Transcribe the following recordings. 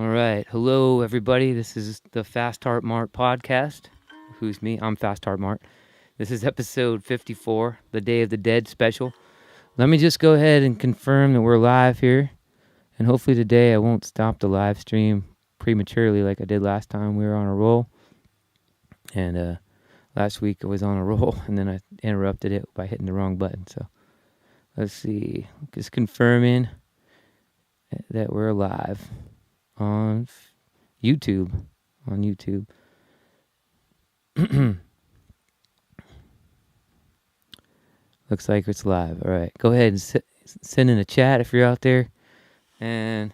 All right. Hello, everybody. This is the FastHeartMart podcast. Who's me? I'm FastHeartMart. This is episode 54, the Day of the Dead special. Let me just go ahead and confirm that we're live here. And hopefully today I won't stop the live stream prematurely like I did last time. We were on a roll. And last week I was on a roll, and then I interrupted it by hitting the wrong button. So let's see. Just confirming that we're live on YouTube. Looks like it's live. All right. Go ahead and send in a chat if you're out there. And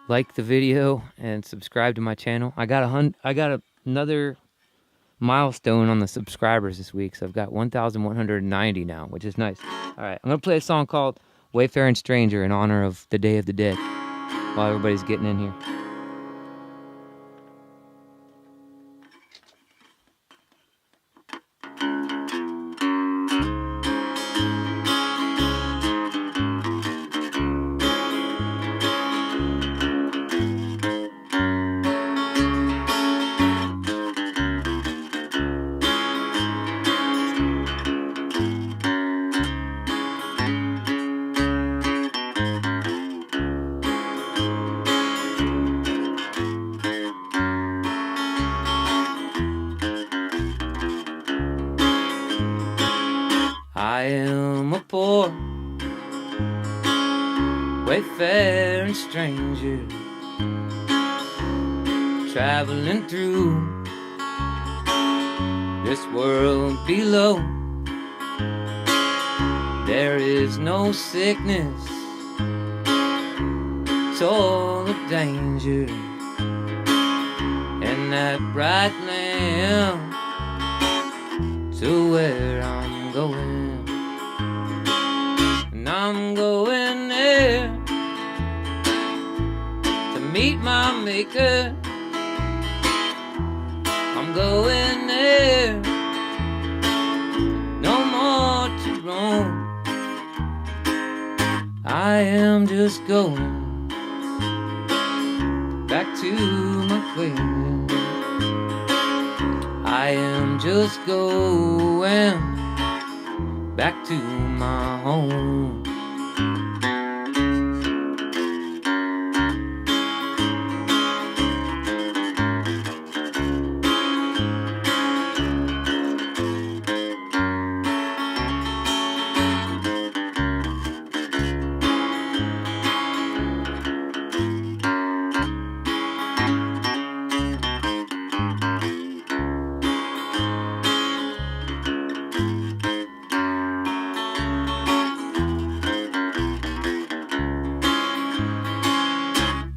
like the video and subscribe to my channel. I got another milestone on the subscribers this week. So I've got 1,190 now, which is nice. All right. I'm going to play a song called Wayfaring Stranger in honor of the Day of the Dead while everybody's getting in here. I am a poor wayfaring stranger, traveling through this world below. There is no sickness, soul of danger, and that bright lamp to where I'm going. I'm going there to meet my maker. I'm going there, no more to roam. I am just going back to my queen. I am just going back to my home.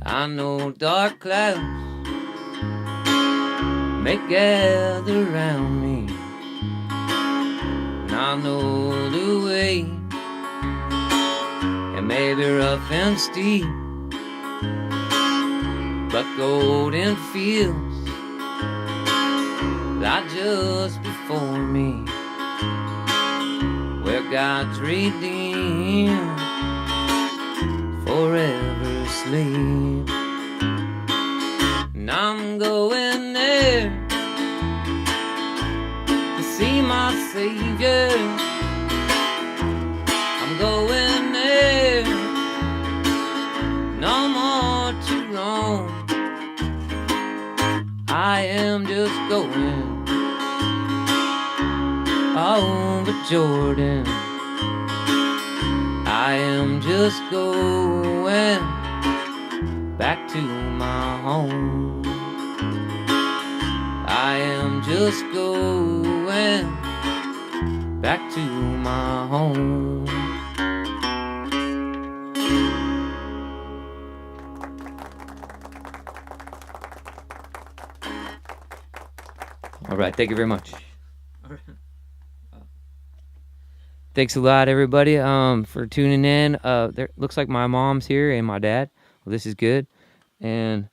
I know dark clouds may gather around me, and I know the way it may be rough and steep, but golden fields lie just before me, where God's redeemed forever sleep. And I'm going there to see my Savior. I'm going there, no more to roam. I am just going over Jordan. I am just going back to my home. I am just going back to my home. All right, thank you very much. Thanks a lot, everybody, for tuning in. There looks like my mom's here and my dad. Well, this is good. And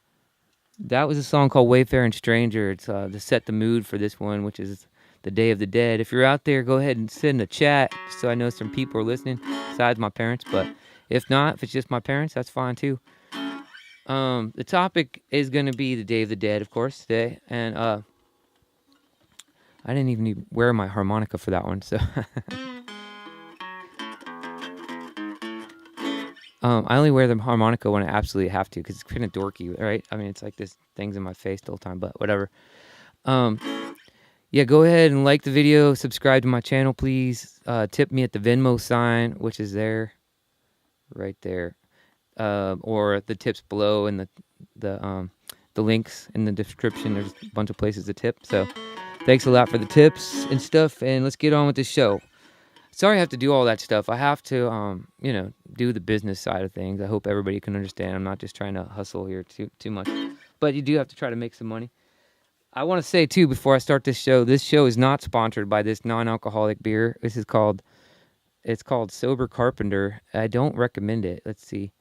that was a song called Wayfaring Stranger. It's to set the mood for this one, which is the Day of the Dead. If you're out there, go ahead and send a chat so I know some people are listening besides my parents. But if not, if it's just my parents, that's fine too. The topic is going to be the Day of the Dead, of course, today. And I didn't even need wear my harmonica for that one. So I only wear the harmonica when I absolutely have to because it's kind of dorky, right? I mean, it's like this thing's in my face the whole time, but whatever. Um, yeah, go ahead and like the video, subscribe to my channel, please. Tip me at the Venmo sign, which is there, right there, or the tips below and the links in the description. There's a bunch of places to tip. So thanks a lot for the tips and stuff, and let's get on with the show. Sorry I have to do all that stuff. I have to, do the business side of things. I hope everybody can understand. I'm not just trying to hustle here too much. But you do have to try to make some money. I want to say, too, before I start this show is not sponsored by this non-alcoholic beer. It's called Sober Carpenter. I don't recommend it. Let's see.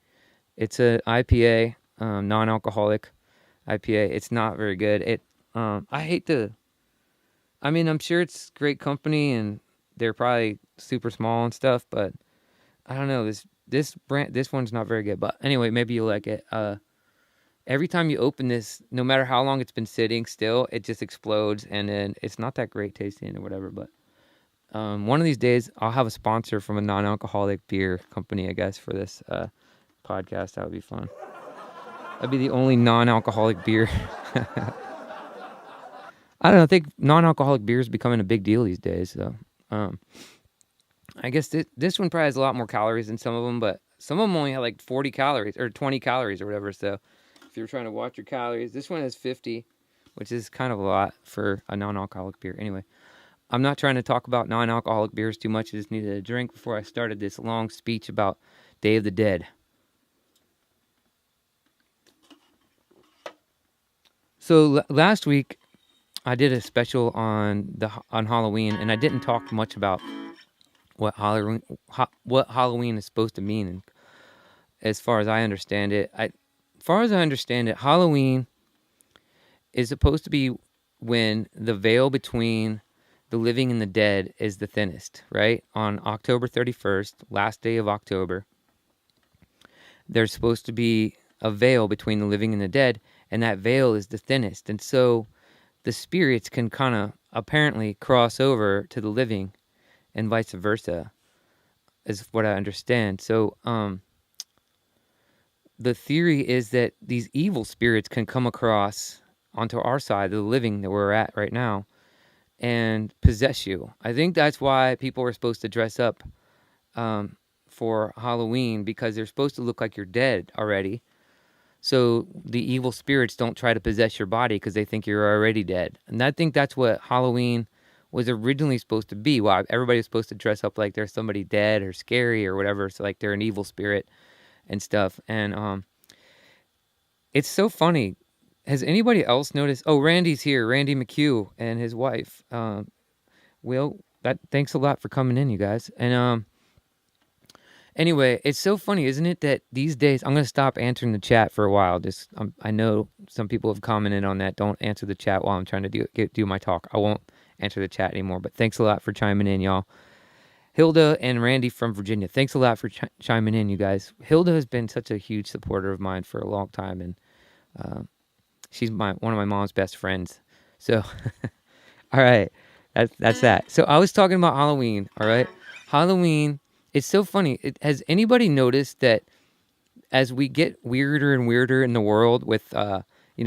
It's a IPA, non-alcoholic IPA. It's not very good. I'm sure it's great company and they're probably super small and stuff, but I don't know. This one's not very good. But anyway, maybe you'll like it. Every time you open this, no matter how long it's been sitting still, it just explodes, and then it's not that great tasting or whatever. But one of these days, I'll have a sponsor from a non-alcoholic beer company, I guess, for this podcast. That would be fun. That'd be the only non-alcoholic beer. I don't know. I think non-alcoholic beer is becoming a big deal these days. So I guess this one probably has a lot more calories than some of them, but some of them only have like 40 calories or 20 calories or whatever. So if you're trying to watch your calories, this one has 50, which is kind of a lot for a non-alcoholic beer. Anyway, I'm not trying to talk about non-alcoholic beers too much. I just needed a drink before I started this long speech about Day of the Dead. So last week, I did a special on Halloween, and I didn't talk much about what Halloween is supposed to mean. And as far as I understand it, Halloween is supposed to be when the veil between the living and the dead is the thinnest, right? On October 31st, last day of October, there's supposed to be a veil between the living and the dead, and that veil is the thinnest. And so the spirits can kind of apparently cross over to the living and vice versa, is what I understand. So the theory is that these evil spirits can come across onto our side of the living that we're at right now and possess you. I think that's why people are supposed to dress up for Halloween, because they're supposed to look like you're dead already. So the evil spirits don't try to possess your body because they think you're already dead. And I think that's what Halloween was originally supposed to be. Why everybody's supposed to dress up like there's somebody dead or scary or whatever. So like they're an evil spirit and stuff. And it's so funny. Has anybody else noticed? Oh, Randy's here. Randy McHugh and his wife. Thanks a lot for coming in, you guys. And anyway, it's so funny, isn't it, that these days, I'm going to stop answering the chat for a while. I know some people have commented on that. Don't answer the chat while I'm trying to do my talk. I won't answer the chat anymore, but thanks a lot for chiming in, y'all. Hilda and Randy from Virginia, thanks a lot for chiming in, you guys. Hilda has been such a huge supporter of mine for a long time, and she's one of my mom's best friends. So, all right, that's that. So I was talking about Halloween, all right? Halloween, it's so funny. Has anybody noticed that as we get weirder and weirder in the world with,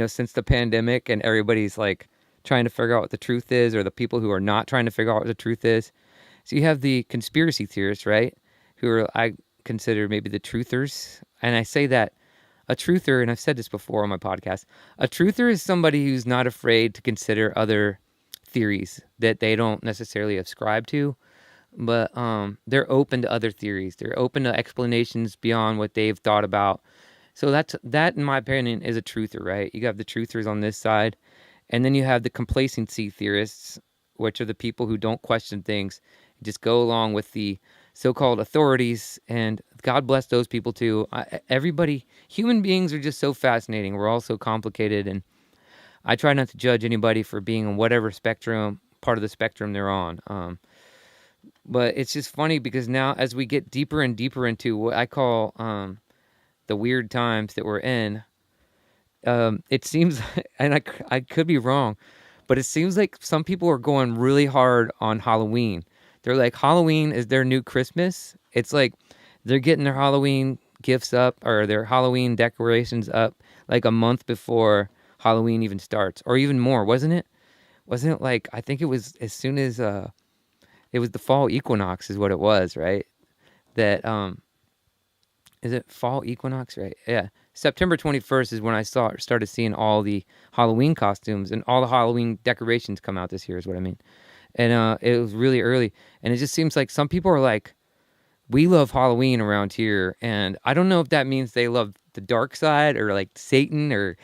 since the pandemic and everybody's like trying to figure out what the truth is, or the people who are not trying to figure out what the truth is. So you have the conspiracy theorists, right? Who are, I consider, maybe the truthers. And I say that a truther, and I've said this before on my podcast, a truther is somebody who's not afraid to consider other theories that they don't necessarily ascribe to, but they're open to other theories. They're open to explanations beyond what they've thought about. So that, in my opinion, is a truther, right? You have the truthers on this side, and then you have the complacency theorists, which are the people who don't question things, just go along with the so-called authorities, and God bless those people too. Human beings are just so fascinating. We're all so complicated, and I try not to judge anybody for being on whatever part of the spectrum they're on. But it's just funny because now, as we get deeper and deeper into what I call the weird times that we're in, it seems, and I could be wrong, but it seems like some people are going really hard on Halloween. They're like, Halloween is their new Christmas. It's like they're getting their Halloween gifts up or their Halloween decorations up like a month before Halloween even starts, or even more, wasn't it? Wasn't it like, I think it was as soon as it was the fall equinox is what it was, right? That is it fall equinox, right? Yeah. September 21st is when I started seeing all the Halloween costumes and all the Halloween decorations come out this year is what I mean. And it was really early, and it just seems like some people are like, we love Halloween around here, and I don't know if that means they love the dark side or like Satan or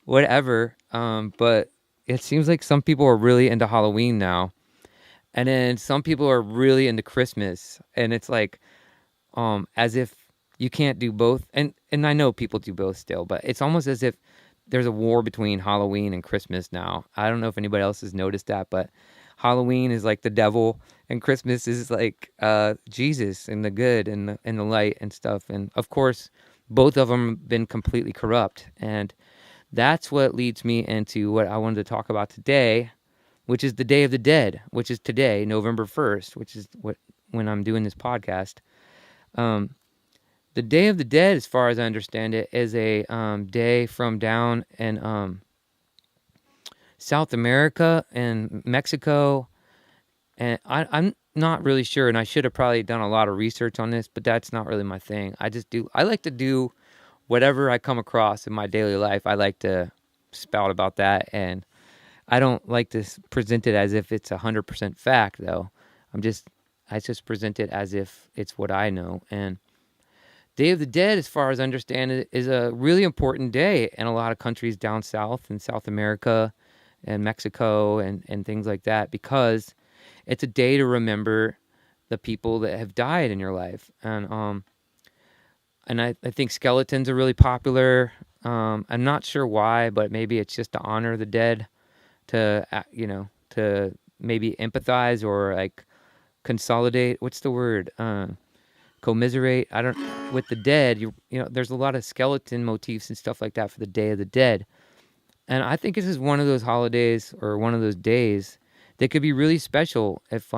whatever. But it seems like some people are really into Halloween now, and then some people are really into Christmas, and it's like as if you can't do both. And I know people do both still, but it's almost as if there's a war between Halloween and Christmas now. I don't know if anybody else has noticed that, but Halloween is like the devil, and Christmas is like Jesus and the good and the light and stuff. And of course, both of them have been completely corrupt. And that's what leads me into what I wanted to talk about today, which is the Day of the Dead, which is today, November 1st, which is when I'm doing this podcast. Um, the Day of the Dead, as far as I understand it, is a day from down in South America and Mexico. And I'm not really sure, and I should have probably done a lot of research on this, but that's not really my thing. I like to do whatever I come across in my daily life. I like to spout about that, and I don't like to present it as if it's 100% fact, though. I just present it as if it's what I know. And Day of the Dead, as far as I understand it, is a really important day in a lot of countries down south in South America and Mexico and things like that, because it's a day to remember the people that have died in your life. And I think skeletons are really popular. I'm not sure why, but maybe it's just to honor the dead, to maybe empathize or like consolidate. What's the word? Commiserate. I don't with the dead. There's a lot of skeleton motifs and stuff like that for the Day of the Dead, and I think this is one of those holidays or one of those days that could be really special if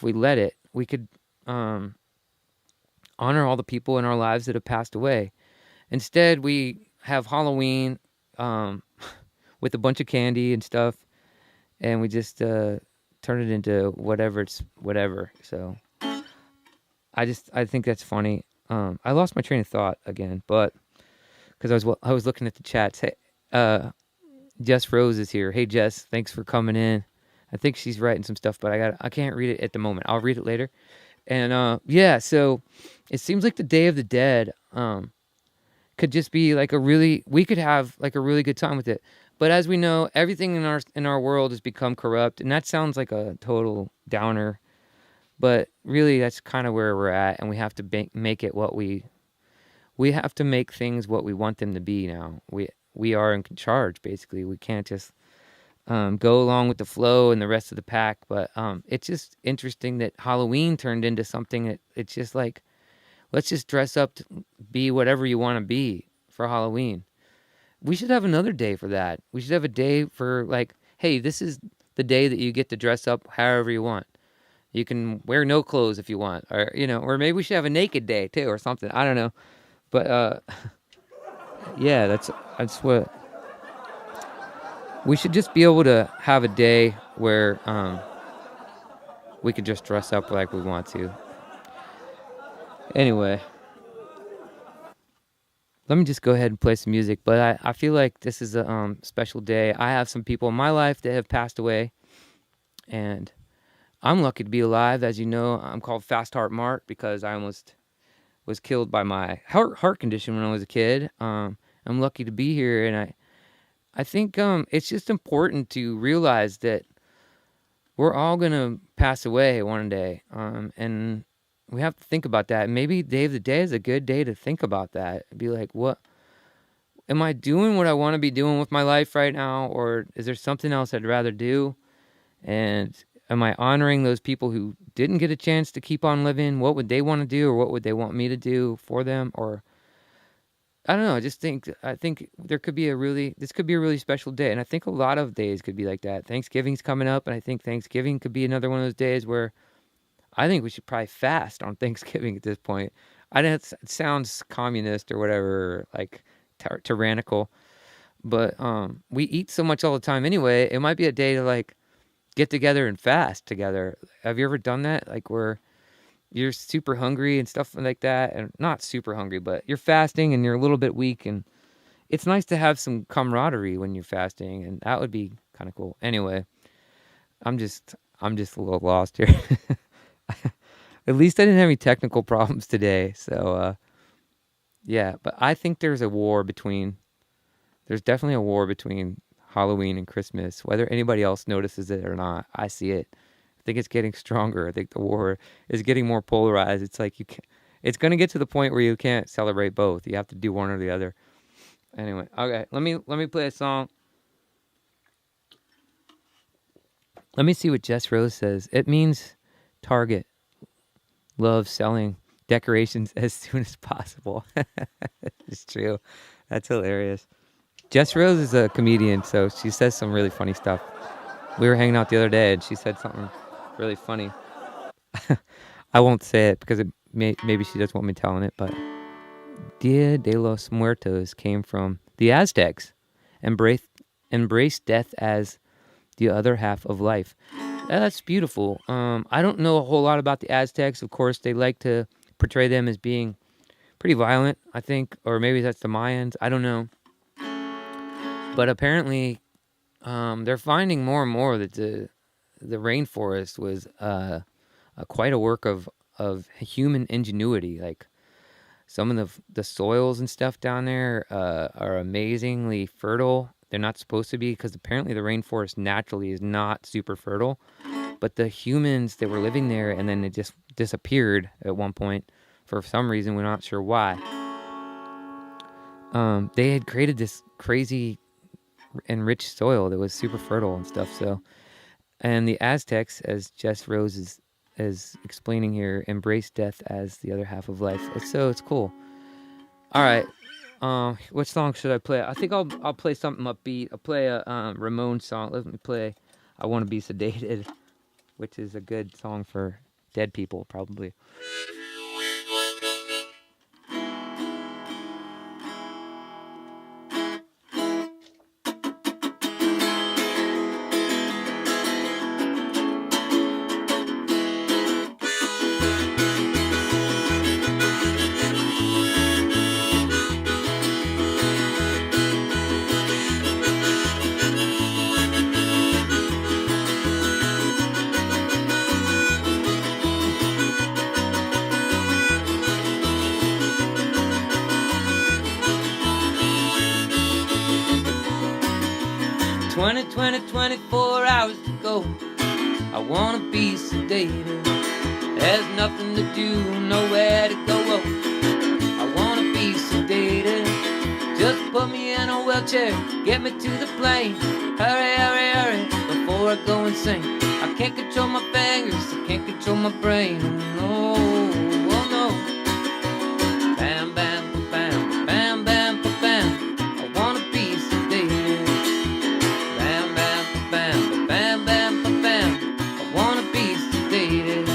we let it. We could honor all the people in our lives that have passed away. Instead, we have Halloween with a bunch of candy and stuff, and we just turn it into whatever. So I think that's funny. I lost my train of thought again, but because I was looking at the chats. Hey, Jess Rose is here. Hey Jess, thanks for coming in. I think she's writing some stuff, but I can't read it at the moment. I'll read it later. And yeah, so it seems like the Day of the Dead could just be like we could have like a really good time with it. But as we know, everything in our world has become corrupt, and that sounds like a total downer. But really, that's kind of where we're at, and we have to make it what we have to make things what we want them to be now. We are in charge, basically. We can't just go along with the flow and the rest of the pack. But it's just interesting that Halloween turned into something that it's just like, let's just dress up to be whatever you want to be for Halloween. We should have another day for that. We should have a day for like, hey, this is the day that you get to dress up however you want. You can wear no clothes if you want, or maybe we should have a naked day too, or something. I don't know, but yeah, that's what we should just be able to have a day where we could just dress up like we want to. Anyway, let me just go ahead and play some music. But I feel like this is a special day. I have some people in my life that have passed away, and I'm lucky to be alive. As you know, I'm called FastHeartMart because I almost was killed by my heart condition when I was a kid. I'm lucky to be here, and I think it's just important to realize that we're all going to pass away one day, and we have to think about that. Maybe Day of the Day is a good day to think about that. Be like, what? Am I doing what I want to be doing with my life right now, or is there something else I'd rather do? And am I honoring those people who didn't get a chance to keep on living? What would they want to do, or what would they want me to do for them? Or I don't know. I think this could be a really special day, and I think a lot of days could be like that. Thanksgiving's coming up, and I think Thanksgiving could be another one of those days where I think we should probably fast on Thanksgiving at this point. I know it sounds communist or whatever, like tyrannical, but we eat so much all the time anyway. It might be a day to like get together and fast together. Have you ever done that? Like where you're super hungry and stuff like that, and not super hungry, but you're fasting and you're a little bit weak, and it's nice to have some camaraderie when you're fasting, and that would be kind of cool. Anyway, I'm just a little lost here. At least I didn't have any technical problems today, so yeah. But I think there's definitely a war between Halloween and Christmas. Whether anybody else notices it or not, I see it. I think it's getting stronger. I think the war is getting more polarized. It's like it's going to get to the point where you can't celebrate both. You have to do one or the other. Anyway, okay, let me play a song. Let me see what Jess Rose says. It means Target loves selling decorations as soon as possible. It's true. That's hilarious. Jess Rose is a comedian, so she says some really funny stuff. We were hanging out the other day, and she said something really funny. I won't say it because maybe she doesn't want me telling it, but Dia de los Muertos came from the Aztecs, embraced death as the other half of life. That's beautiful. I don't know a whole lot about the Aztecs. Of course, they like to portray them as being pretty violent, I think, or maybe that's the Mayans. I don't know. But apparently, they're finding more and more that the rainforest was quite a work of human ingenuity. Like some of the soils and stuff down there are amazingly fertile. They're not supposed to be because apparently the rainforest naturally is not super fertile. But the humans that were living there and then it just disappeared at one point for some reason, we're not sure why. They had created this crazy and rich soil that was super fertile and stuff. So, and the Aztecs, as Jess Rose is explaining here, embrace death as the other half of life. It's cool. All right, what song should I play? I think I'll play something upbeat. I'll play a Ramones song. Let me play "I Want to Be Sedated," which is a good song for dead people, probably. 24 hours to go. I wanna be sedated. There's nothing to do, nowhere to go. I wanna be sedated. Just put me in a wheelchair, get me to the plane. Hurry, hurry, hurry, before I go insane. I can't control my fingers, I can't control my brain. Oh no, oh no. Bam, bam, bam, bam, bam, bam. I wanna be sedated. Bam, bam, bam, bam, bam, bam. I wanna be sedated.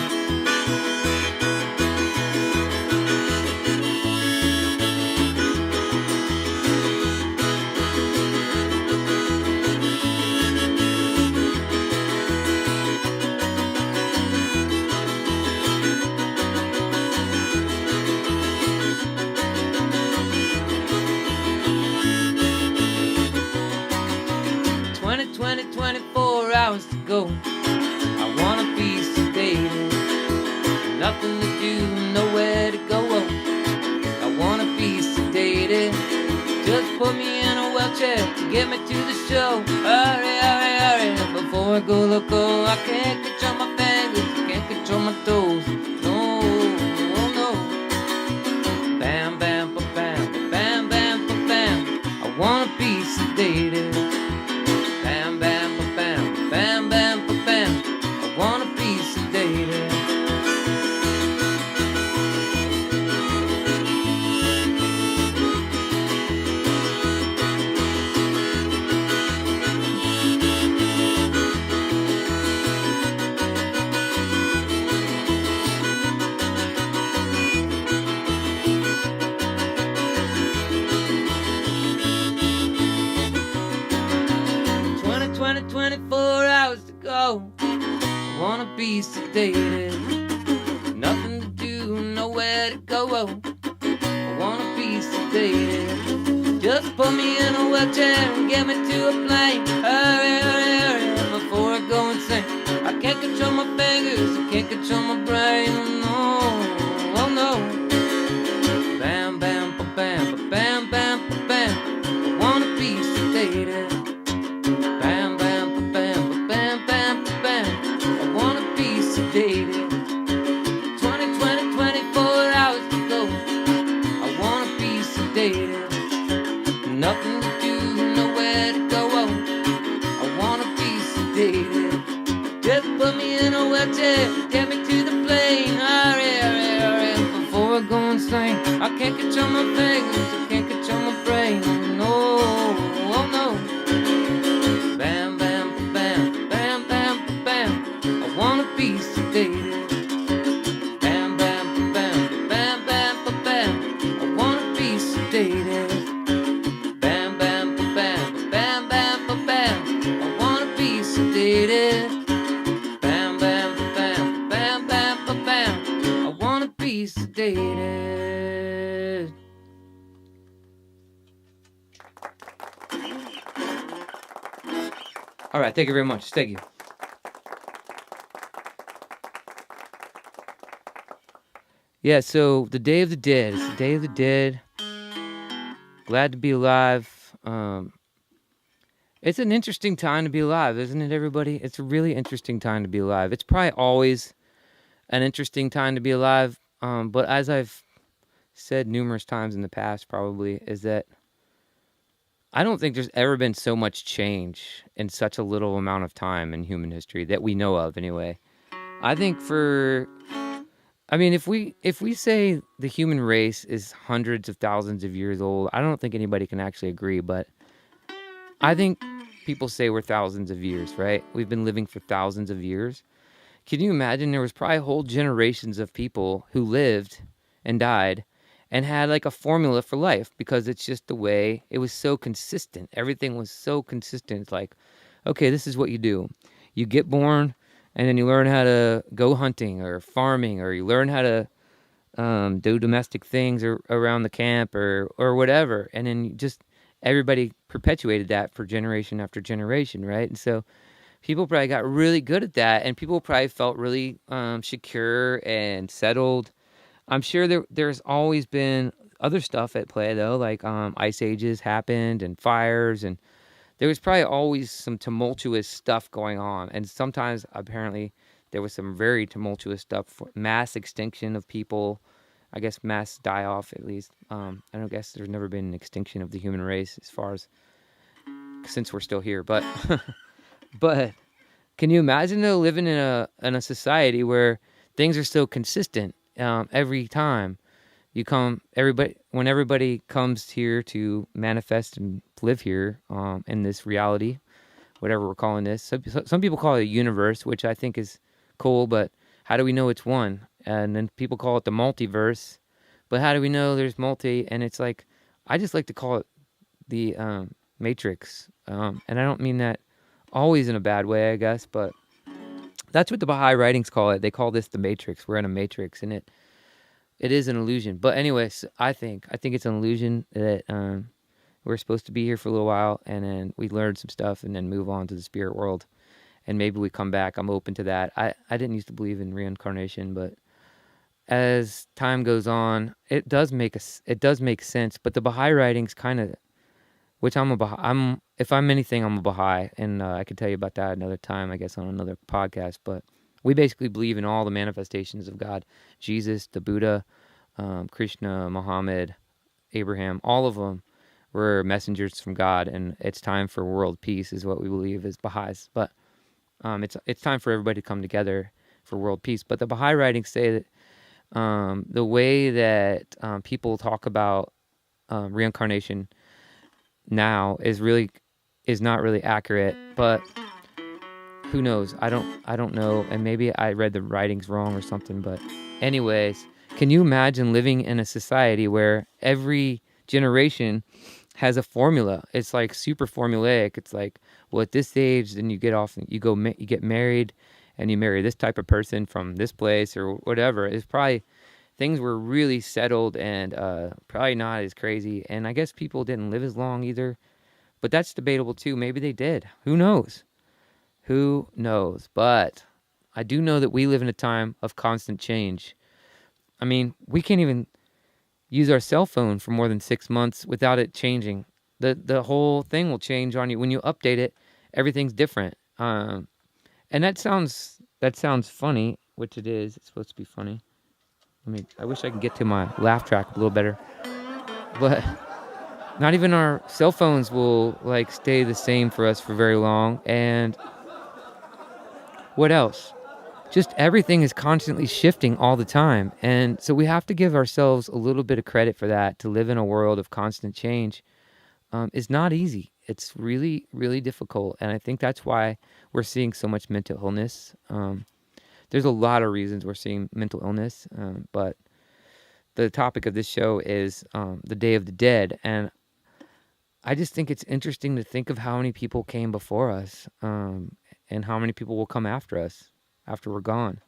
Hours to go. I wanna be sedated. Nothing to do, nowhere to go. I wanna be sedated. Just put me in a wheelchair to get me to the show. Hurry, hurry, hurry, before I go loco. I can't control my fingers, I can't control my toes. No, oh no. Bam, bam, bam, bam, bam, bam. I wanna be sedated. Bam, bam, bam, bam, bam, bam. I wanna be sedated. be sedated. Nothing to do, nowhere to go. I wanna be sedated. Just put me in a wheelchair and get me to a plane. Hurry, hurry, hurry, before I go insane. I can't control my fingers, I can't control my brain. Oh no, oh no. Bam, bam, ba bam, ba bam, bam, ba bam. I wanna be sedated. Bam, bam, ba bam, ba bam, bam, ba bam. I wanna be sedated. 20, 24 hours to go. I wanna be sedated. Nothing to do, nowhere to go. I wanna be sedated. Just put me in a wheelchair, get me to the plane. Hurry, hurry, hurry, before I go insane. I can't control my fingers, I can't control my brain. No, oh no. Bam, bam, bam, bam, bam, bam. I wanna be sedated. Bam, bam, bam, bam, bam, bam. I wanna be sedated. Bam, bam, bam, bam, bam, bam. I wanna be sedated. Bam, bam, bam, bam, bam, bam. I wanna be sedated. All right, thank you very much. Thank you. Yeah, so the Day of the Dead. It's the Day of the Dead. Glad to be alive. It's an interesting time to be alive, isn't it, everybody? It's a really interesting time to be alive. It's probably always an interesting time to be alive. But as I've said numerous times in the past, probably, is that I don't think there's ever been so much change in such a little amount of time in human history that we know of, anyway. I think if we say the human race is hundreds of thousands of years old, I don't think anybody can actually agree, but I think people say we're thousands of years, right? We've been living for thousands of years. Can you imagine there was probably whole generations of people who lived and died and had like a formula for life because it's just the way it was so consistent. Everything was so consistent. It's like, okay, this is what you do. You get born and then you learn how to go hunting or farming, or you learn how to do domestic things around the camp or whatever. And then everybody perpetuated that for generation after generation, right? And so people probably got really good at that, and people probably felt really secure and settled. I'm sure there's always been other stuff at play, though, like ice ages happened and fires, and there was probably always some tumultuous stuff going on. And sometimes, apparently, there was some very tumultuous stuff, for mass extinction of people, I guess mass die-off, at least. I don't guess there's never been an extinction of the human race since we're still here. But but can you imagine, though, living in a society where things are so consistent every time you come? When everybody comes here to manifest and live here in this reality, whatever we're calling this. Some people call it a universe, which I think is cool, but how do we know it's one? And then people call it the multiverse, but how do we know there's multi? And it's like, I just like to call it the Matrix, and I don't mean that always in a bad way, I guess, but that's what the Baha'i writings call it. They call this the Matrix. We're in a Matrix, and it is an illusion. But anyways, I think it's an illusion that we're supposed to be here for a little while, and then we learn some stuff, and then move on to the spirit world, and maybe we come back. I'm open to that. I didn't used to believe in reincarnation, but as time goes on, it does make sense. But the Baha'i writings kind of, which if I'm anything, I'm a Baha'i, and I could tell you about that another time, I guess, on another podcast. But we basically believe in all the manifestations of God: Jesus, the Buddha, Krishna, Muhammad, Abraham. All of them were messengers from God, and it's time for world peace, is what we believe as Baha'is. But it's time for everybody to come together for world peace. But the Baha'i writings say that the way that people talk about reincarnation now is not really accurate, but who knows? I don't know, and maybe I read the writings wrong or something. But anyways, can you imagine living in a society where every generation has a formula? It's like super formulaic. It's like, well, at this age, then you get off, you get married, and you marry this type of person from this place or whatever, it's probably things were really settled and probably not as crazy. And I guess people didn't live as long either, but that's debatable too. Maybe they did. Who knows? Who knows? But I do know that we live in a time of constant change. I mean, we can't even use our cell phone for more than 6 months without it changing. The whole thing will change on you when you update it. Everything's different. And that sounds funny, which it is. It's supposed to be funny. I wish I could get to my laugh track a little better. But not even our cell phones will like stay the same for us for very long. And what else? Just everything is constantly shifting all the time. And so we have to give ourselves a little bit of credit for that. To live in a world of constant change is not easy. It's really, really difficult. And I think that's why we're seeing so much mental illness. There's a lot of reasons we're seeing mental illness, but the topic of this show is the Day of the Dead. And I just think it's interesting to think of how many people came before us and how many people will come after us after we're gone.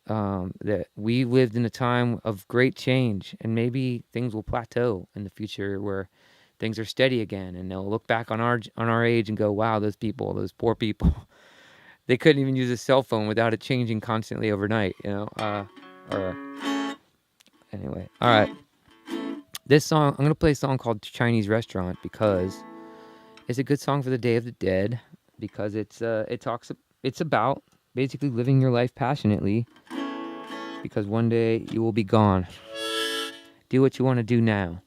That we lived in a time of great change, and maybe things will plateau in the future where things are steady again, and they'll look back on our age and go, wow, those poor people, they couldn't even use a cell phone without it changing constantly overnight, Anyway, all right. This song, I'm going to play a song called Chinese Restaurant because it's a good song for the Day of the Dead, because it's about basically living your life passionately, because one day you will be gone. Do what you want to do now.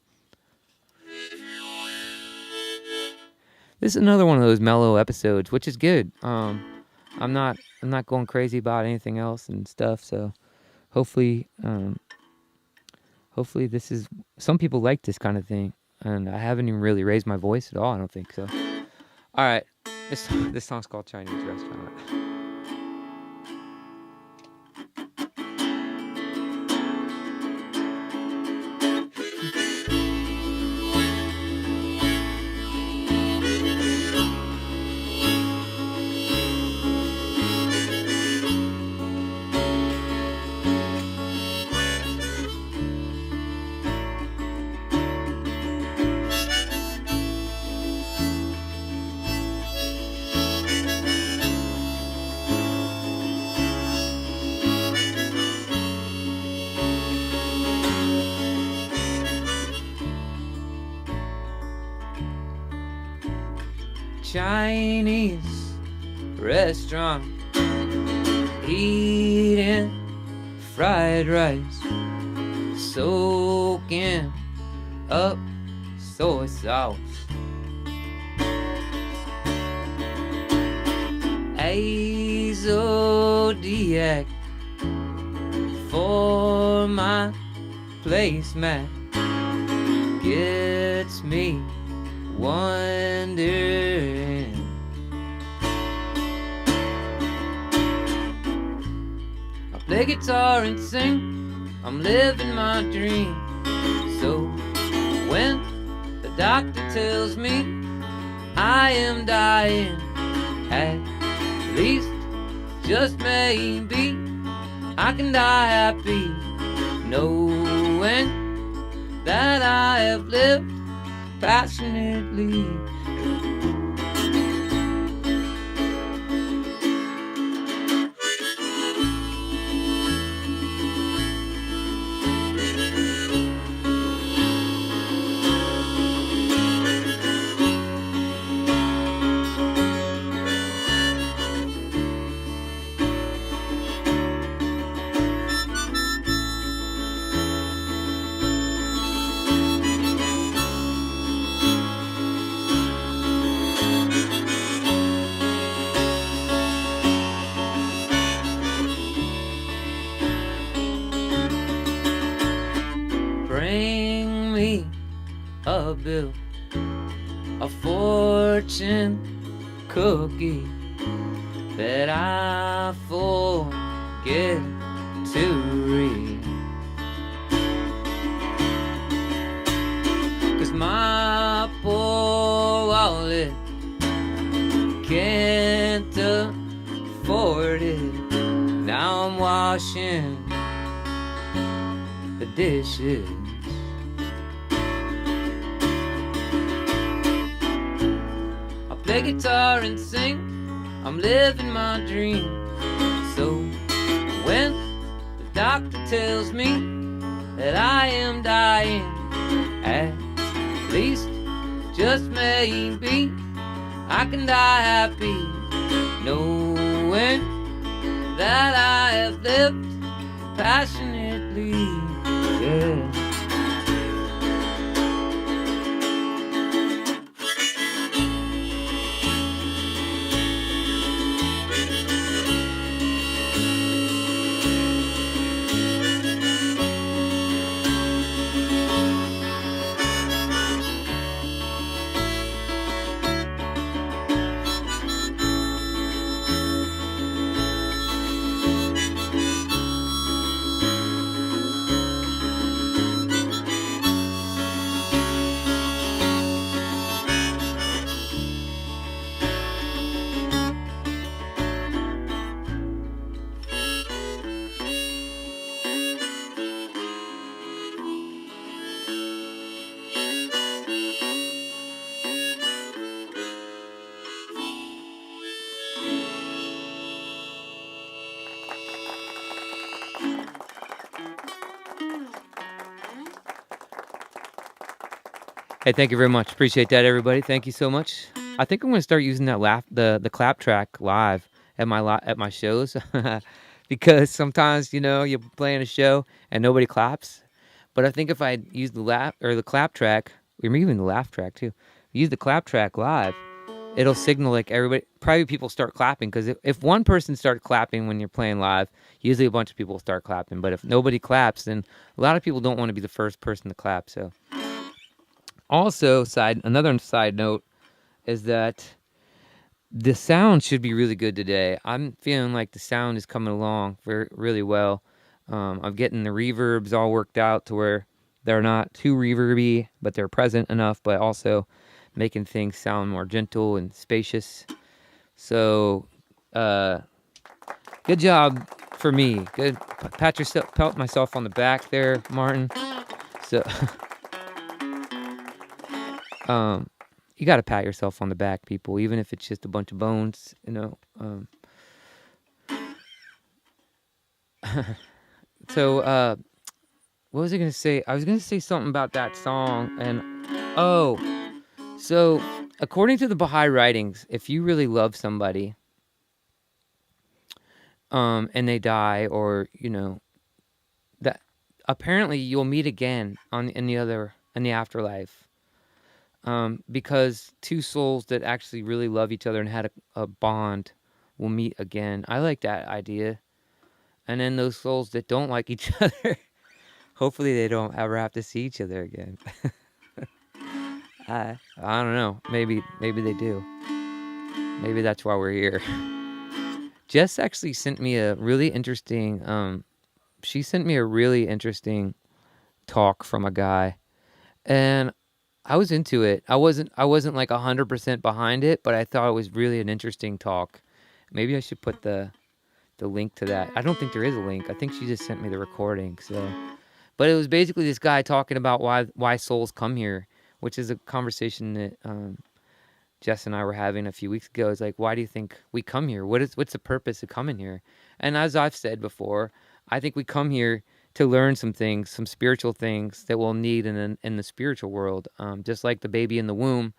This is another one of those mellow episodes, which is good. I'm not going crazy about anything else and stuff, so hopefully this is, some people like this kind of thing, and I haven't even really raised my voice at all, I don't think so. All right, this song's called Chinese Restaurant. Chinese restaurant, eating fried rice, soaking up soy sauce, a Zodiac for my placemat, gets me wondering. I play guitar and sing, I'm living my dream. So when the doctor tells me I am dying, at least just maybe I can die happy, knowing that I have lived passionately. Bring me a bill, a fortune cookie that I forget to read, 'cause my poor wallet can't afford it. washing the dishes. I play guitar and sing, I'm living my dream. So when the doctor tells me that I am dying, at least, just maybe, I can die happy, knowing that I have lived passionately, yeah. Hey, thank you very much. Appreciate that, everybody. Thank you so much. I think I'm going to start using that the clap track live at my shows, because sometimes you're playing a show and nobody claps. But I think if I use the clap track, or even the laugh track too, use the clap track live, it'll signal like everybody. Probably people start clapping, because if one person starts clapping when you're playing live, usually a bunch of people will start clapping. But if nobody claps, then a lot of people don't want to be the first person to clap. So. Also, another side note is that the sound should be really good today. I'm feeling like the sound is coming along really well. I'm getting the reverbs all worked out to where they're not too reverby, but they're present enough, but also making things sound more gentle and spacious. So, good job for me. Good. Pat myself on the back there, Martin. So... you got to pat yourself on the back, people, even if it's just a bunch of bones, So, what was I going to say? I was going to say something about that song, and, so, according to the Baha'i writings, if you really love somebody, and they die, or, that apparently you'll meet again in the afterlife. Because two souls that actually really love each other and had a bond will meet again. I like that idea. And then those souls that don't like each other, hopefully they don't ever have to see each other again. I don't know. Maybe they do. Maybe that's why we're here. Jess actually sent me a really interesting talk from a guy, and I was into it. I wasn't like 100% behind it, but I thought it was really an interesting talk. Maybe I should put the link to that. I don't think there is a link. I think she just sent me the recording. So, but it was basically this guy talking about why souls come here, which is a conversation that Jess and I were having a few weeks ago. It's like, why do you think we come here? What's the purpose of coming here? And as I've said before, I think we come here to learn some things, some spiritual things that we'll need in the spiritual world. Just like the baby in the womb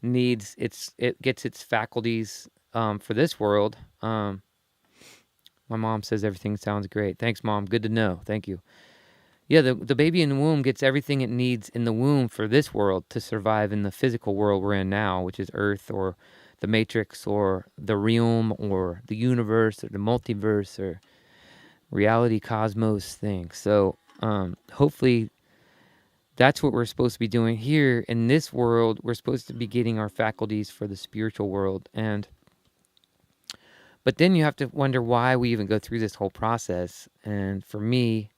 it gets its faculties for this world. My mom says everything sounds great. Thanks, Mom. Good to know. Thank you. Yeah, the baby in the womb gets everything it needs in the womb for this world to survive in the physical world we're in now, which is Earth or the Matrix or the realm or the universe or the multiverse or reality cosmos thing. So hopefully that's what we're supposed to be doing here in this world. We're supposed to be getting our faculties for the spiritual world. But then you have to wonder why we even go through this whole process. And for me,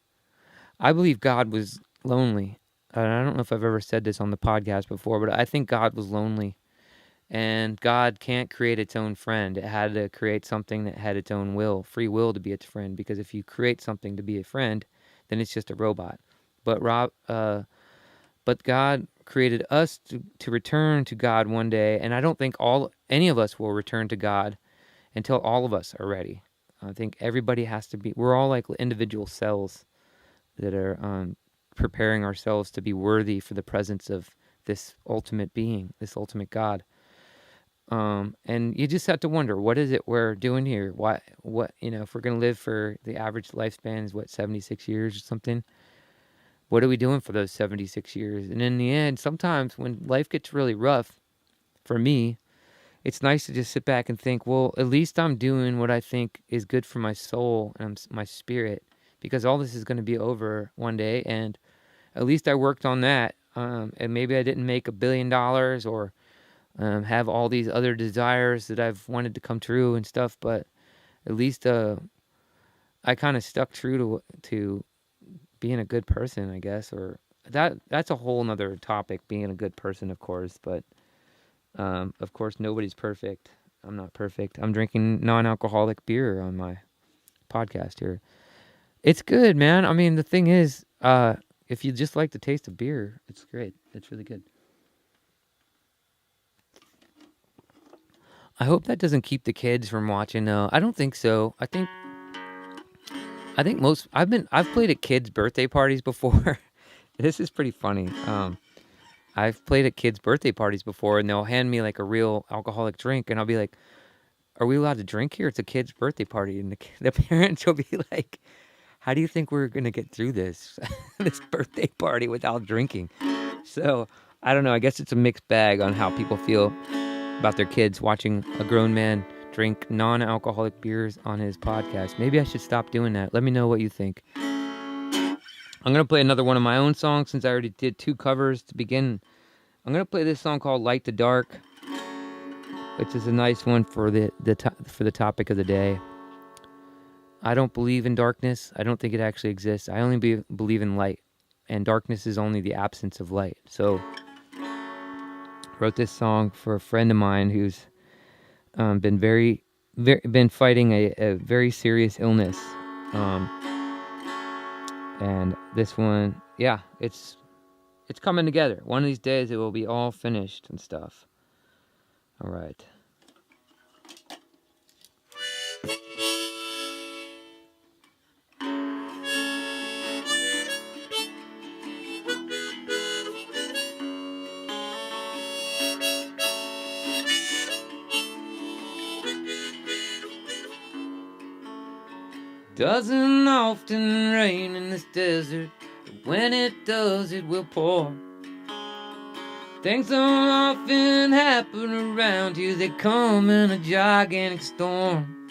I believe God was lonely. I don't know if I've ever said this on the podcast before, but I think God was lonely And God can't create its own friend. It had to create something that had its own will, free will to be its friend. Because if you create something to be a friend, then it's just a robot. But God created us to return to God one day, and I don't think any of us will return to God until all of us are ready. I think everybody has to be. We're all like individual cells that are preparing ourselves to be worthy for the presence of this ultimate being, this ultimate God. And you just have to wonder, what is it we're doing here? What if we're gonna live for the average lifespan is 76 years or something? What are we doing for those 76 years? And in the end, sometimes when life gets really rough, for me, it's nice to just sit back and think, well, at least I'm doing what I think is good for my soul and my spirit, because all this is going to be over one day. And at least I worked on that. And maybe I didn't make $1 billion or have all these other desires that I've wanted to come true and stuff. But at least I kind of stuck true to being a good person, I guess, or that's a whole nother topic, being a good person, of course. But of course, nobody's perfect. I'm not perfect. I'm drinking non-alcoholic beer on my podcast here. It's good, man. I mean, the thing is, if you just like the taste of beer, it's great. It's really good. I hope that doesn't keep the kids from watching. No, I don't think so. I think I've played at kids' birthday parties before. This is pretty funny. I've played at kids' birthday parties before, and they'll hand me like a real alcoholic drink, and I'll be like, "Are we allowed to drink here? It's a kid's birthday party." And the parents will be like, "How do you think we're gonna get through this this birthday party without drinking?" So I don't know. I guess it's a mixed bag on how people feel about their kids watching a grown man drink non-alcoholic beers on his podcast. Maybe I should stop doing that. Let me know what you think. I'm going to play another one of my own songs since I already did 2 covers to begin. I'm going to play this song called Light to Dark, which is a nice one for the topic of the day. I don't believe in darkness. I don't think it actually exists. I only believe in light, and darkness is only the absence of light. So wrote this song for a friend of mine who's been been fighting a very serious illness, and this one, yeah, it's coming together. One of these days, it will be all finished and stuff. All right. Doesn't often rain in this desert, but when it does, it will pour. Things don't often happen around here, they come in a gigantic storm.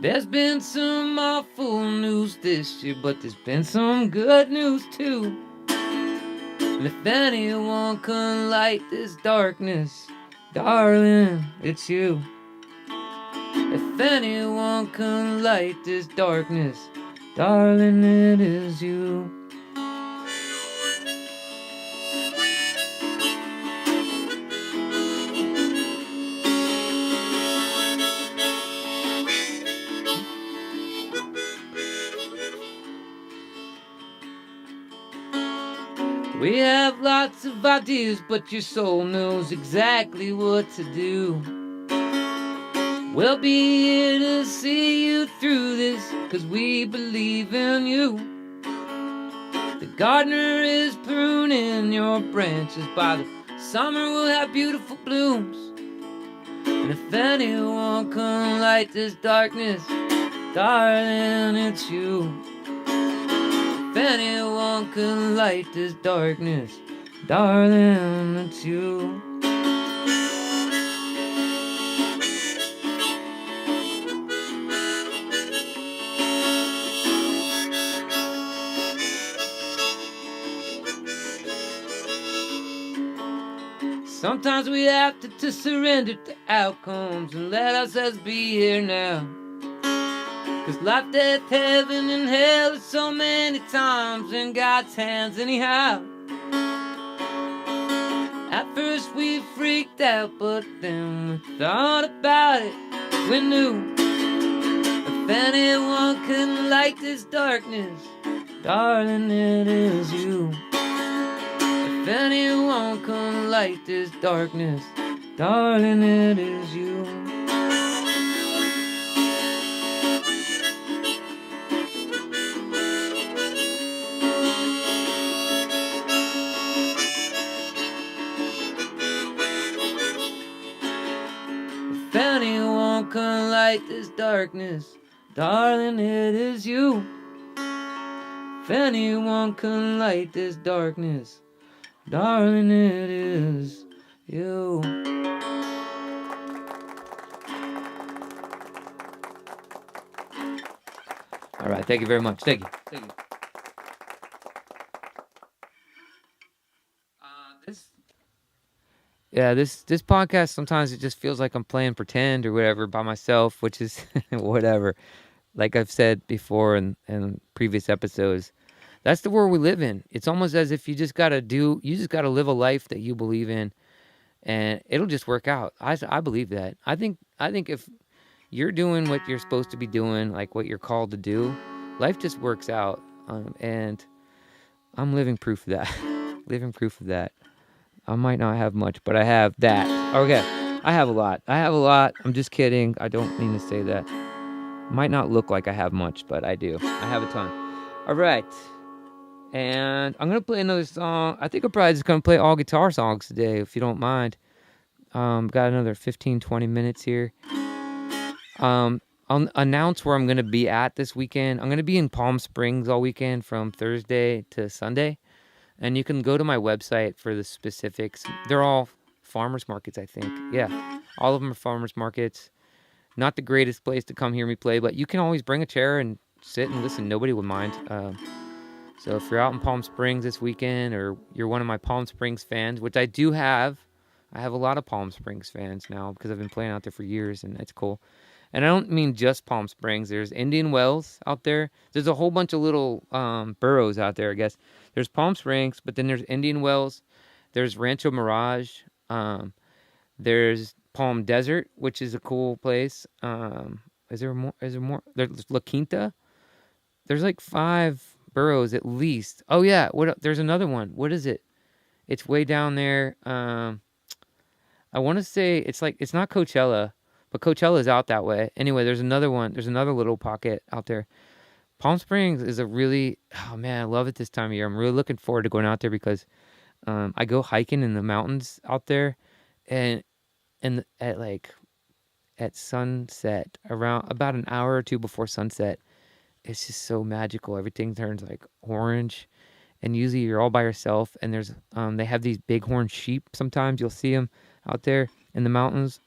There's been some awful news this year, but there's been some good news too. And if anyone can light this darkness, darling, it's you. If anyone can light this darkness, darling, it is you. We have lots of ideas, but your soul knows exactly what to do. We'll be here to see you through this, 'cause we believe in you. The gardener is pruning your branches. By the summer we'll have beautiful blooms. And if anyone can light this darkness, darling, it's you. If anyone can light this darkness, darling, it's you. Sometimes we have to surrender to outcomes and let ourselves be here now. 'Cause life, death, heaven, and hell is so many times in God's hands anyhow. At first first we freaked out, but then we thought about it. We knew if anyone could light this darkness, darling, it is you. If anyone can light this darkness, darling, it is you. If anyone can light this darkness, darling, it is you. If anyone can light this darkness, darling, it is you. All right, thank you very much. Thank you. Thank you. This podcast, sometimes it just feels like I'm playing pretend or whatever by myself, which is whatever. Like I've said before in previous episodes, that's the world we live in. It's almost as if you just gotta live a life that you believe in, and it'll just work out. I believe that. I think if you're doing what you're supposed to be doing, like what you're called to do, life just works out. And I'm living proof of that. Living proof of that. I might not have much, but I have that. Okay, I have a lot. I'm just kidding. I don't mean to say that. Might not look like I have much, but I do. I have a ton. All right. And I'm going to play another song. I think I'm probably just going to play all guitar songs today, if you don't mind. Got another 15, 20 minutes here. I'll announce where I'm going to be at this weekend. I'm going to be in Palm Springs all weekend from Thursday to Sunday. And you can go to my website for the specifics. They're all farmers markets, I think. Yeah, all of them are farmers markets. Not the greatest place to come hear me play, but you can always bring a chair and sit and listen. Nobody would mind. So if you're out in Palm Springs this weekend, or you're one of my Palm Springs fans, which I do have, I have a lot of Palm Springs fans now because I've been playing out there for years, and it's cool. And I don't mean just Palm Springs. There's Indian Wells out there. There's a whole bunch of little boroughs out there, I guess. There's Palm Springs, but then there's Indian Wells. There's Rancho Mirage. There's Palm Desert, which is a cool place. Is there more? There's La Quinta. There's like 5 boroughs at least. Oh yeah, there's another one. What is it? It's way down there. I want to say it's not Coachella, but Coachella is out that way. Anyway, there's another one. There's another little pocket out there. Palm Springs is oh man, I love it this time of year. I'm really looking forward to going out there because I go hiking in the mountains out there, and at sunset, around about an hour or two before sunset, it's just so magical. Everything turns like orange, and usually you're all by yourself. And there's they have these bighorn sheep. Sometimes you'll see them out there in the mountains.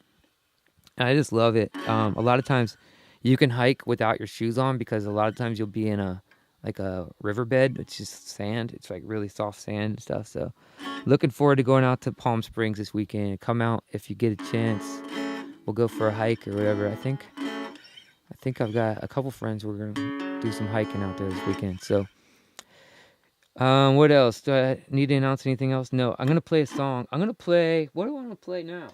And I just love it. A lot of times you can hike without your shoes on because a lot of times you'll be in a riverbed. It's just sand. It's like really soft sand and stuff. So looking forward to going out to Palm Springs this weekend. Come out if you get a chance. We'll go for a hike or whatever. I think I've got a couple friends we're going to do some hiking out there this weekend. So what else? Do I need to announce anything else? No. I'm going to play a song. What do I want to play now?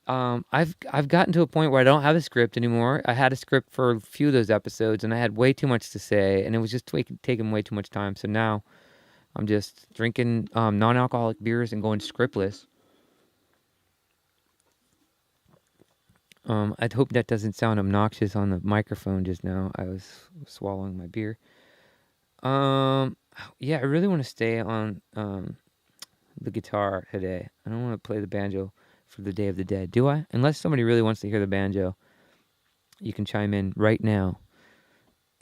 I've gotten to a point where I don't have a script anymore. I had a script for a few of those episodes, and I had way too much to say, and it was just taking way too much time. So now I'm just drinking non-alcoholic beers and going scriptless. I hope that doesn't sound obnoxious on the microphone just now. I was swallowing my beer. Yeah, I really want to stay on the guitar today. I don't want to play the banjo for the Day of the Dead, do I? Unless somebody really wants to hear the banjo, you can chime in right now.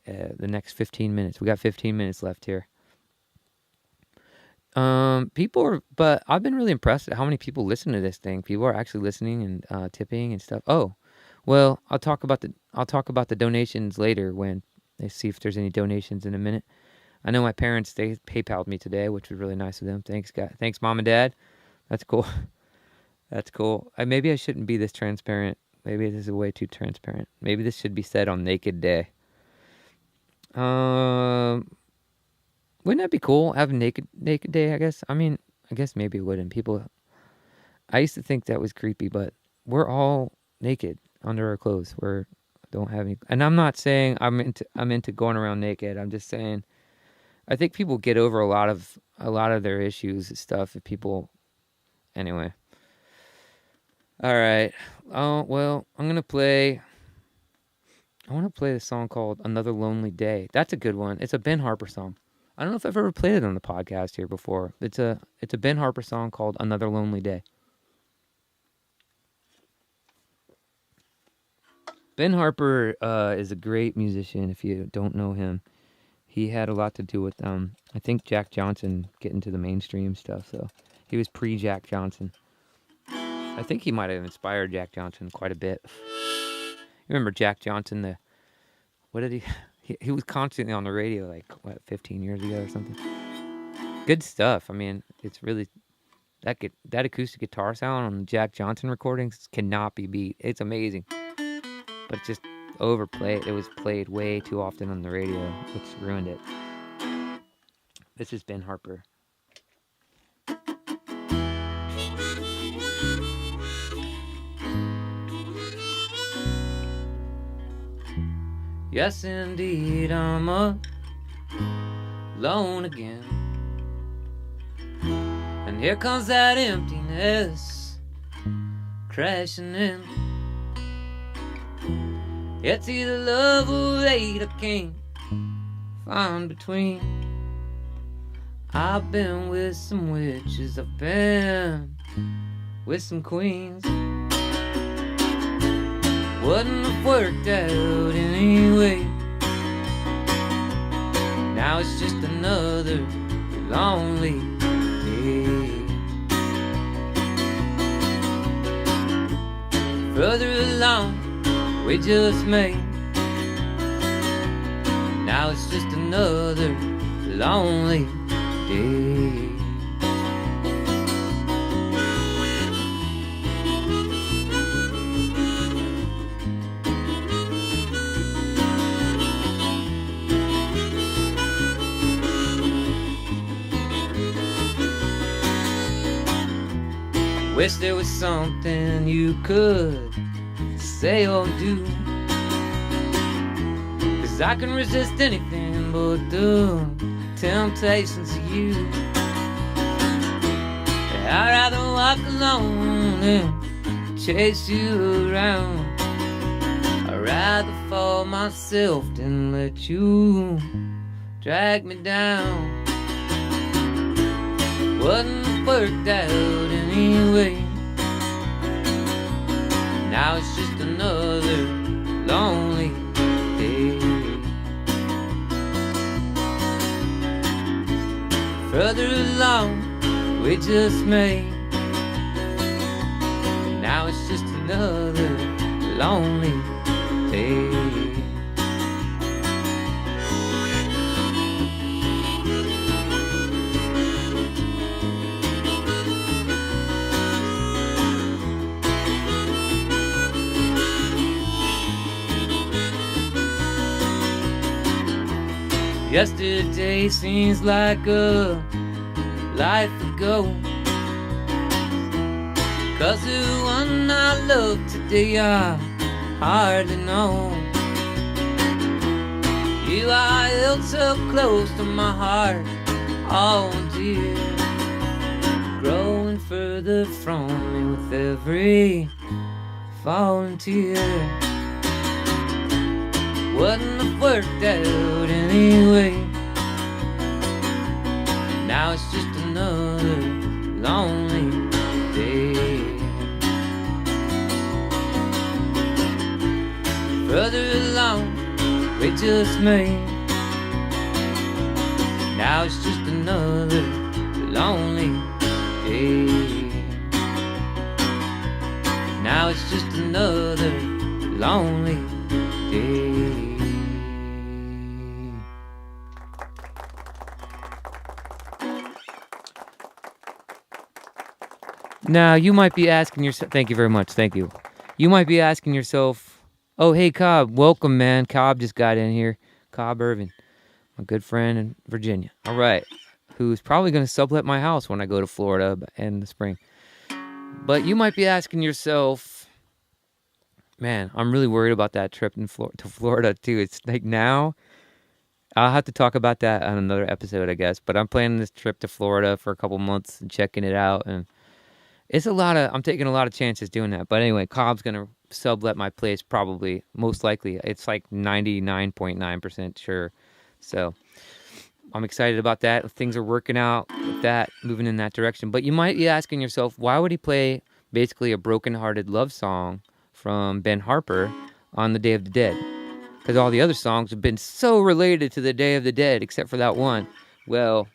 The next 15 minutes. We got 15 minutes left here. But I've been really impressed at how many people listen to this thing. People are actually listening and tipping and stuff. Oh, well, I'll talk about the donations later when they see if there's any donations in a minute. I know my parents, they PayPal'd me today, which was really nice of them. Thanks, guys. Thanks, Mom and Dad. That's cool. That's cool. Maybe I shouldn't be this transparent. Maybe this is way too transparent. Maybe this should be said on Naked Day. Wouldn't that be cool? Have a naked day, I guess. I mean, I guess maybe it wouldn't. I used to think that was creepy, but we're all naked under our clothes. We're don't have any, and I'm not saying I'm into going around naked. I'm just saying I think people get over a lot of their issues and stuff if people anyway. All right. Oh, well, I want to play a song called Another Lonely Day. That's a good one. It's a Ben Harper song. I don't know if I've ever played it on the podcast here before. It's a Ben Harper song called Another Lonely Day. Ben Harper is a great musician if you don't know him. He had a lot to do with I think Jack Johnson getting to the mainstream stuff, so he was pre-Jack Johnson. I think he might have inspired Jack Johnson quite a bit. You remember Jack Johnson, what did he was constantly on the radio like 15 years ago or something. Good stuff. I mean, it's really that acoustic guitar sound on Jack Johnson recordings cannot be beat. It's amazing. But just overplayed. It was played way too often on the radio, which ruined it. This is Ben Harper. Yes, indeed, I'm alone again. And here comes that emptiness crashing in. It's either love or hate, I can't find between. I've been with some witches, I've been with some queens. Wouldn't have worked out anyway. Now it's just another lonely day. Further along we just made. Now it's just another lonely day. Wish there was something you could say or do, 'cause I can resist anything but the temptations of you. I'd rather walk alone and chase you around. I'd rather fall myself than let you drag me down. Wouldn't have worked out anyway. Now it's just another lonely day. Further along we just made. Now it's just another lonely day. Yesterday seems like a life ago, 'cause the one I love today I hardly know. You are held so close to my heart, oh dear, growing further from me with every falling tear. Wouldn't have worked out anyway. Now it's just another lonely day. Further along we just made. Now it's just another lonely day. Now it's just another lonely day. Now, you might be asking yourself, thank you very much, thank you. You might be asking yourself, oh, hey, Cobb, welcome, man. Cobb just got in here. Cobb Irvin. my good friend in Virginia. All right. Who's probably going to sublet my house when I go to Florida in the spring. But you might be asking yourself, man, I'm really worried about that trip to Florida too. It's like now, I'll have to talk about that on another episode, I guess. But I'm planning this trip to Florida for a couple months and checking it out. And I'm taking a lot of chances doing that. But anyway, Cobb's going to sublet my place probably, most likely. It's like 99.9% sure. So I'm excited about that. Things are working out with that, moving in that direction. But you might be asking yourself, why would he play basically a broken-hearted love song from Ben Harper on the Day of the Dead? Because all the other songs have been so related to the Day of the Dead, except for that one. Well,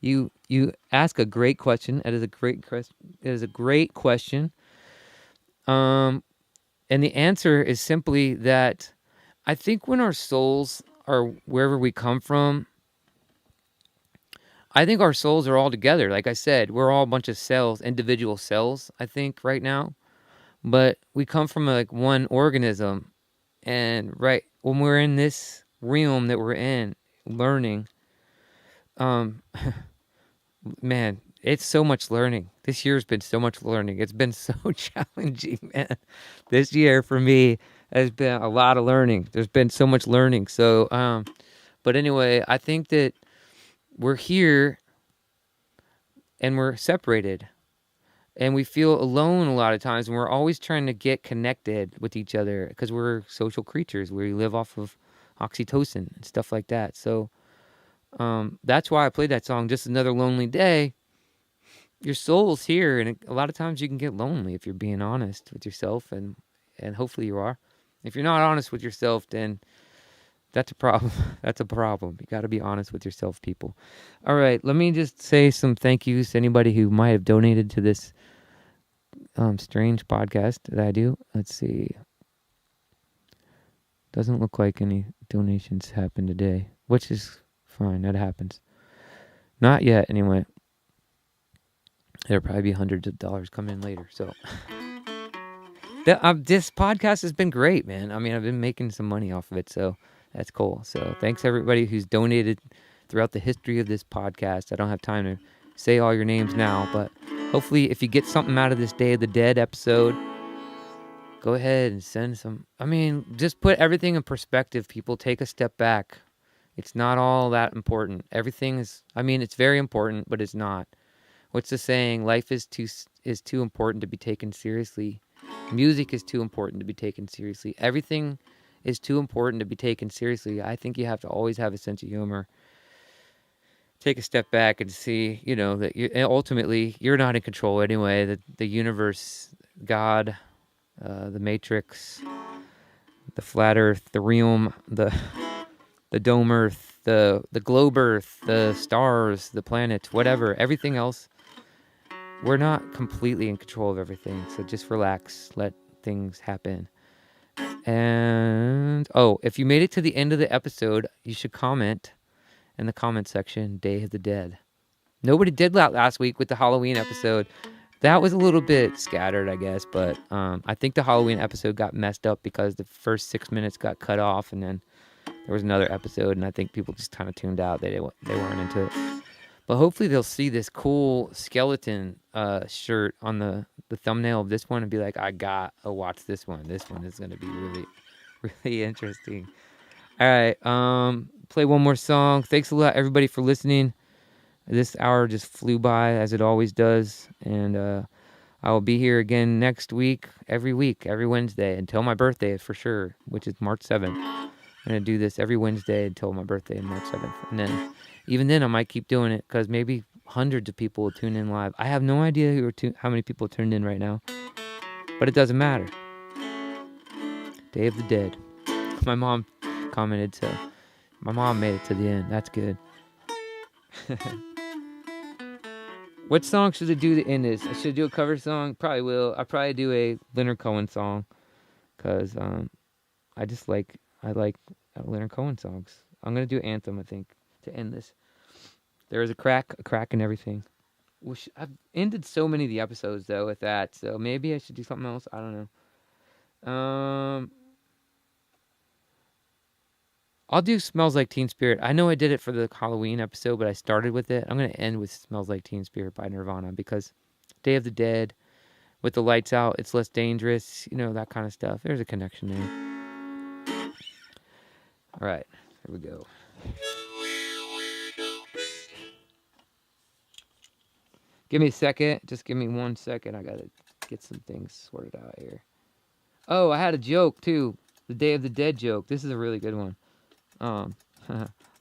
you ask a great question. It is a great question. It is a great question. And the answer is simply that I think when our souls are wherever we come from, I think our souls are all together. Like I said, we're all a bunch of cells, individual cells, I think, right now. But we come from like one organism. And right when we're in this realm that we're in, learning, man, it's so much learning. This year's been so much learning. It's been so challenging, man. This year for me has been a lot of learning. There's been so much learning. So, but anyway, I think that we're here and we're separated and we feel alone a lot of times, and we're always trying to get connected with each other because we're social creatures. We live off of oxytocin and stuff like that. So that's why I played that song, Just Another Lonely Day. Your soul's here, and a lot of times you can get lonely if you're being honest with yourself, and hopefully you are. If you're not honest with yourself, then that's a problem. That's a problem. You got to be honest with yourself, people. All right, let me just say some thank yous to anybody who might have donated to this strange podcast that I do. Let's see. Doesn't look like any donations happened today, which is fine. That happens. Not yet, anyway. There'll probably be hundreds of dollars coming in later. So this podcast has been great, man. I mean, I've been making some money off of it, so that's cool. So thanks everybody who's donated throughout the history of this podcast. I don't have time to say all your names now, but hopefully if you get something out of this Day of the Dead episode, go ahead and send some. I mean, just put everything in perspective, people. Take a step back. It's not all that important. Everything is, I mean, it's very important, but it's not. What's the saying? Life is too important to be taken seriously. Music is too important to be taken seriously. Everything is too important to be taken seriously. I think you have to always have a sense of humor. Take a step back and see, that ultimately you're not in control anyway. The universe, God, the Matrix, the flat Earth, the realm, the dome Earth, the globe Earth, the stars, the planets, whatever, everything else. We're not completely in control of everything, so just relax, let things happen. And, if you made it to the end of the episode, you should comment in the comment section, Day of the Dead. Nobody did that last week with the Halloween episode. That was a little bit scattered, I guess, but I think the Halloween episode got messed up because the first 6 minutes got cut off, and then there was another episode, and I think people just kind of tuned out. They weren't into it. But hopefully they'll see this cool skeleton shirt on the thumbnail of this one and be like, I got to watch this one. This one is going to be really, really interesting. All right. Play one more song. Thanks a lot, everybody, for listening. This hour just flew by, as it always does. And I will be here again next week, every Wednesday, until my birthday for sure, which is March 7th. I'm going to do this every Wednesday until my birthday, March 7th. And then, even then, I might keep doing it because maybe hundreds of people will tune in live. I have no idea how many people tuned in right now, but it doesn't matter. Day of the Dead. My mom commented, so my mom made it to the end. That's good. What song should I do to end this? I should do a cover song. Probably will. I'll probably do a Leonard Cohen song because I like Leonard Cohen songs. I'm gonna do Anthem, I think, to end this. There is a crack in everything. I've ended so many of the episodes though with that, so maybe I should do something else. I don't know. I'll do Smells Like Teen Spirit. I know I did it for the Halloween episode, but I started with it. I'm going to end with Smells Like Teen Spirit by Nirvana because Day of the Dead, with the lights out, it's less dangerous, that kind of stuff. There's a connection there. All right, here we go. Give me a second. Just give me 1 second. I got to get some things sorted out here. Oh, I had a joke, too. The Day of the Dead joke. This is a really good one. I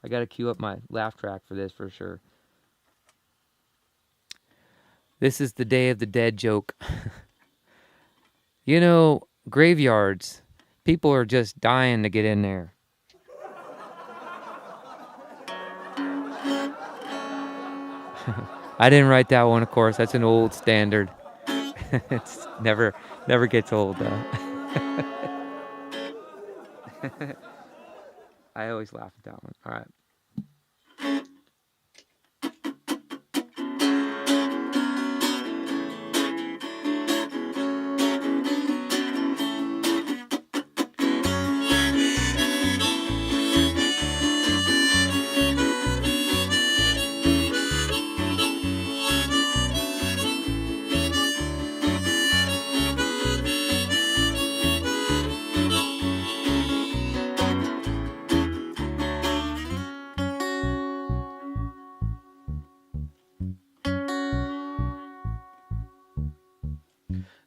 got to cue up my laugh track for this for sure. This is the Day of the Dead joke. Graveyards. People are just dying to get in there. I didn't write that one, of course. That's an old standard. It's never gets old, though. I always laugh at that one. All right.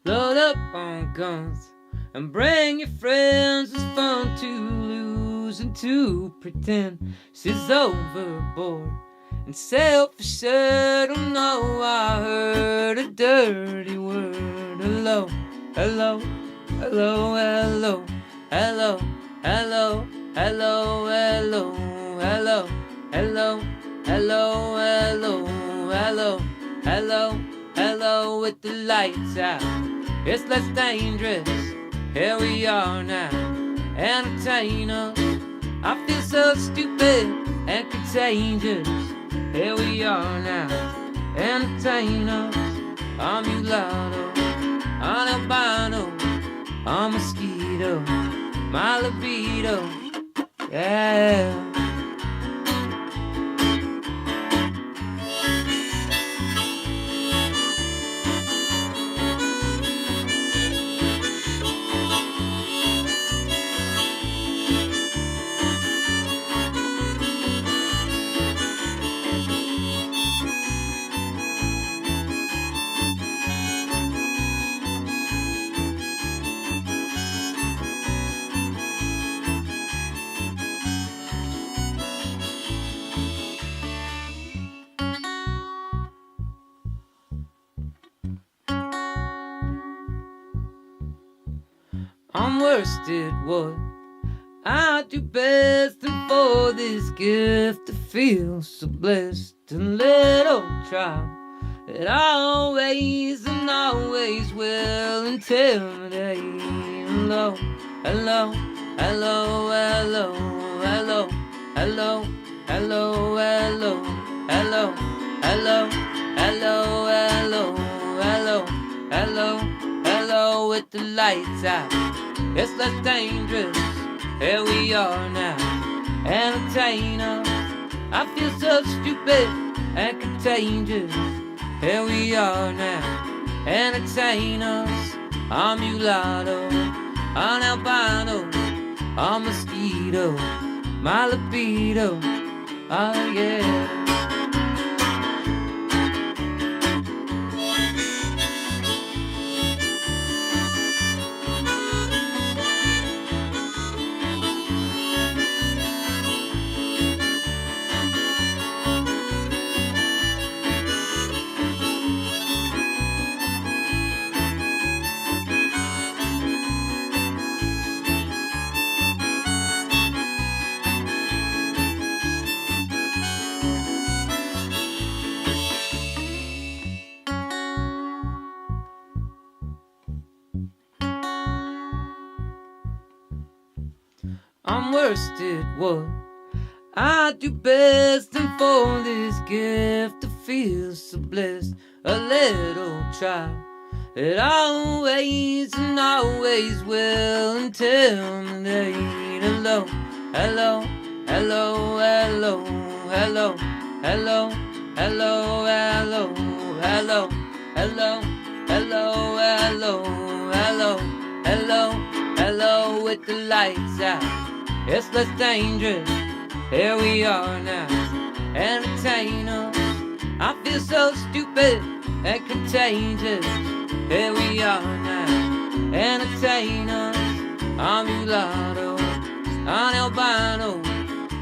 Load up on guns and bring your friends. It's fun to lose and to pretend she's overboard and self-assured. Oh no, I heard a dirty word. Hello, hello, hello, hello, hello, hello, hello, hello, hello, hello, hello, hello, hello, hello, hello, with the lights out. It's less dangerous. Here we are now. Entertain us. I feel so stupid and contagious. Here we are now. Entertain us. I'm mulatto, I'm albino, I'm mosquito, my libido. Yeah. I'm worsted wood. I do best, and for this gift I feel so blessed. A little trial that always and always will intimidate. Hello, hello, hello, hello, hello, hello, hello, hello, hello, hello, hello, hello, hello, hello, hello, with the lights out. It's less dangerous. Here we are now. Entertain us. I feel so stupid and contagious. Here we are now. Entertain us. I'm mulatto, I'm albino, I'm mosquito, my libido. Oh yeah. I'm worsted wood. I do best, and for this gift I feel so blessed. A little trial that always and always will intimidate. Hello, hello, hello, hello, hello, hello, hello, hello, hello, hello, hello, hello, hello, hello, hello, with the lights out. It's less dangerous. Here we are now, entertain us. I feel so stupid and contagious. Here we are now, entertain us. I'm mulatto, I'm albino,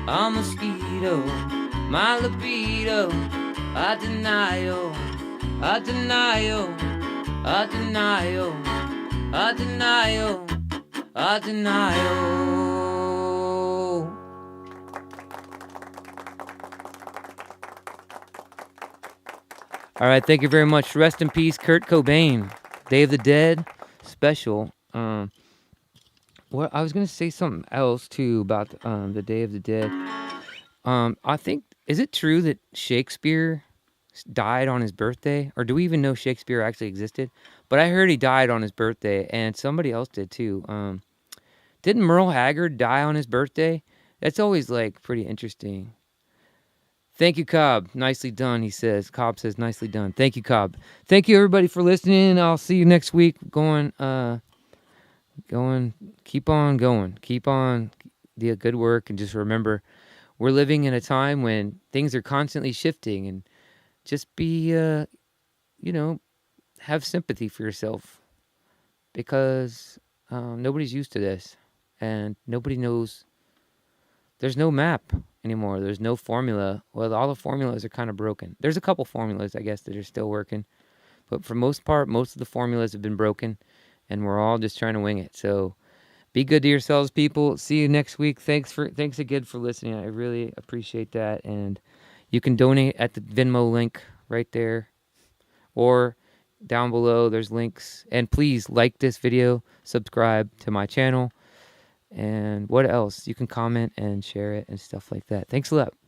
I'm mosquito, my libido. I denial, I denial, I denial, I denial, I denial. All right, thank you very much. Rest in peace, Kurt Cobain. Day of the Dead special. What I was gonna say something else too about the Day of the Dead. I think, is it true that Shakespeare died on his birthday, or do we even know Shakespeare actually existed? But I heard he died on his birthday, and somebody else did too. Didn't Merle Haggard die on his birthday? That's always like pretty interesting. Thank you, Cobb. Nicely done, he says. Cobb says, nicely done. Thank you, Cobb. Thank you, everybody, for listening. I'll see you next week. Keep on going. Keep on the good work, and just remember, we're living in a time when things are constantly shifting, and just be, have sympathy for yourself, because nobody's used to this, and nobody knows. There's no map anymore. There's no formula. Well, all the formulas are kind of broken. There's a couple formulas, I guess, that are still working. But for most part, most of the formulas have been broken, and we're all just trying to wing it. So be good to yourselves, people. See you next week. Thanks again for listening. I really appreciate that. And you can donate at the Venmo link right there, or down below. There's links. And please like this video, subscribe to my channel. And what else? You can comment and share it and stuff like that. Thanks a lot. See